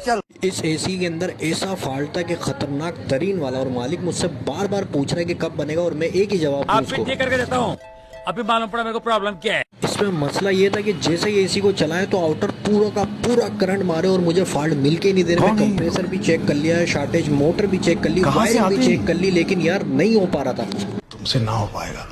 चल। इस एसी के अंदर ऐसा फॉल्ट था कि खतरनाक तरीन वाला, और मालिक मुझसे बार बार पूछ रहा है कि कब बनेगा, और मैं एक ही जवाब दूं उसको। फिट करके देता हूँ, अभी मालूम पड़ा मेरे को प्रॉब्लम क्या है। इसमें मसला ये था कि जैसे ही एसी को चलाए तो आउटर पूरा का पूरा करंट मारे और मुझे फॉल्ट मिल के नहीं दे रहे। मैं कंप्रेसर भी चेक कर लिया है, शॉर्टेज मोटर भी चेक कर ली, वायरिंग भी चेक कर ली, लेकिन यार नहीं हो पा रहा था। तुमसे ना हो पाएगा,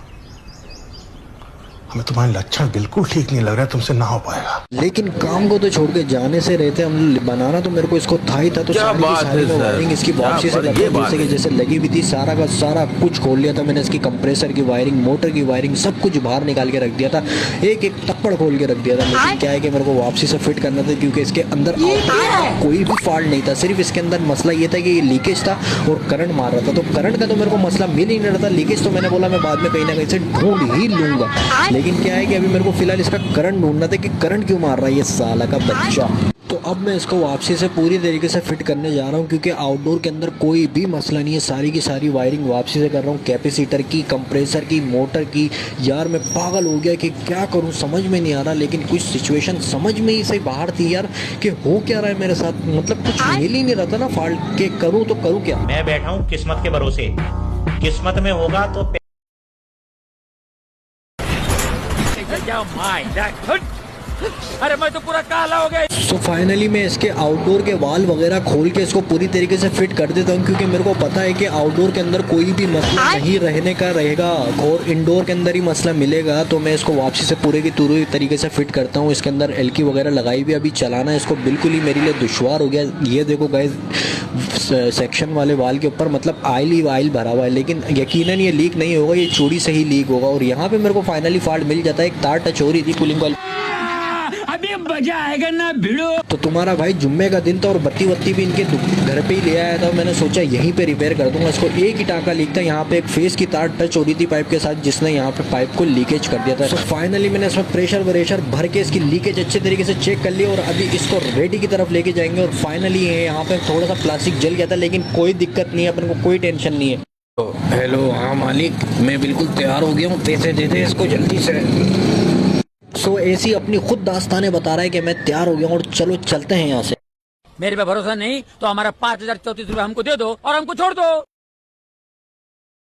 हमें तुम्हारे लक्षण बिल्कुल ठीक नहीं लग रहा है, तुमसे ना हो पाएगा। लेकिन काम को तो छोड़ के जाने से रहते हम, बनाना तो मेरे को इसको था ही था। तो सारी की सारी मैं वायरिंग इसकी वापसी से करता जैसे लगी हुई थी, सारा का सारा कुछ खोल लिया था मैंने। इसकी कंप्रेसर की वायरिंग, मोटर की वायरिंग, सब कुछ बाहर निकाल के रख दिया था, एक एक तप्पड़ खोल के रख दिया था। लेकिन क्या है कि मेरे को वापसी से फिट करना था, क्योंकि इसके अंदर कोई भी फॉल्ट नहीं था। सिर्फ इसके अंदर मसला ये था कि ये लीकेज था और करंट मार रहा था। तो करंट का तो मेरे को मसला मिल ही नहीं रहा था, लीकेज तो मैंने बोला मैं बाद में कहीं ना कहीं से ढूंढ ही लूंगा। लेकिन क्या है कि अभी मेरे को फिलहाल इसका करंट ढूंढना था कि करंट क्यों मार रहा है ये साला का बच्चा। तो अब मैं इसको वापसी से पूरी तरीके से फिट करने जा रहा हूँ, क्योंकि आउटडोर के अंदर कोई भी मसला नहीं है। सारी की सारी वायरिंग वापसी से कर रहा हूँ, कैपेसिटर की, कंप्रेसर की, मोटर की। यार मैं पागल हो गया कि क्या करूँ, समझ में नहीं आ रहा। लेकिन कुछ सिचुएशन समझ में ही से बाहर थी यार, कि हो क्या रहा है मेरे साथ। मतलब कुछ मिल ही नहीं रहा था ना फॉल्ट के, करूँ तो करूँ क्या। मैं बैठा हूँ किस्मत के भरोसे, किस्मत में होगा तो अरे मैं तो पूरा काला हो गया। तो फाइनली मैं इसके आउटडोर के वाल वगैरह खोल के इसको पूरी तरीके से फिट कर देता हूँ, क्योंकि मेरे को पता है कि आउटडोर के अंदर कोई भी मसला नहीं रहने का रहेगा और इंडोर के अंदर ही मसला मिलेगा। तो मैं इसको वापसी से पूरे की पूरी तरीके से फिट करता हूँ। इसके अंदर एलकी वगैरह लगाई भी, अभी चलाना इसको बिल्कुल ही मेरे लिए दुश्वार हो गया। ये देखो गाइस, सेक्शन वाले वाल के ऊपर मतलब आयल ही आयल भरा हुआ है, लेकिन यकीनन ये लीक नहीं होगा, ये चूड़ी से ही लीक होगा। और यहाँ पे मेरे को फाइनली फॉल्ट मिल जाता है। एक तार टच हो रही थी कूलिंग वाली, अभी मजा आएगा ना भिड़ो। तो तुम्हारा भाई जुम्मे का दिन था और बत्ती वत्ती भी इनके घर पे ही ले आया था। मैंने सोचा यहीं पे रिपेयर कर दूंगा इसको। एक ही टाँका लीक था, यहाँ पे एक फेस की तार टच हो रही थी पाइप के साथ, जिसने यहाँ पे पाइप को लीकेज कर दिया था। तो फाइनली मैंने इसमें प्रेशर व्रेशर भर के इसकी लीकेज अच्छे तरीके से चेक कर लिया, और अभी इसको रेडी की तरफ लेके जाएंगे। और फाइनली यहाँ पे थोड़ा सा प्लास्टिक जल गया था, लेकिन कोई दिक्कत नहीं है, अपन को कोई टेंशन नहीं है। हेलो, हाँ मालिक, मैं बिल्कुल तैयार हो गया हूँ, पैसे दे दे इसको जल्दी से। सो एसी अपनी खुद दास्तानें बता रहा है कि मैं तैयार हो गया हूँ, और चलो चलते हैं यहाँ से। मेरे पे भरोसा नहीं तो हमारा 5034 रुपए हमको दे दो और हमको छोड़ दो।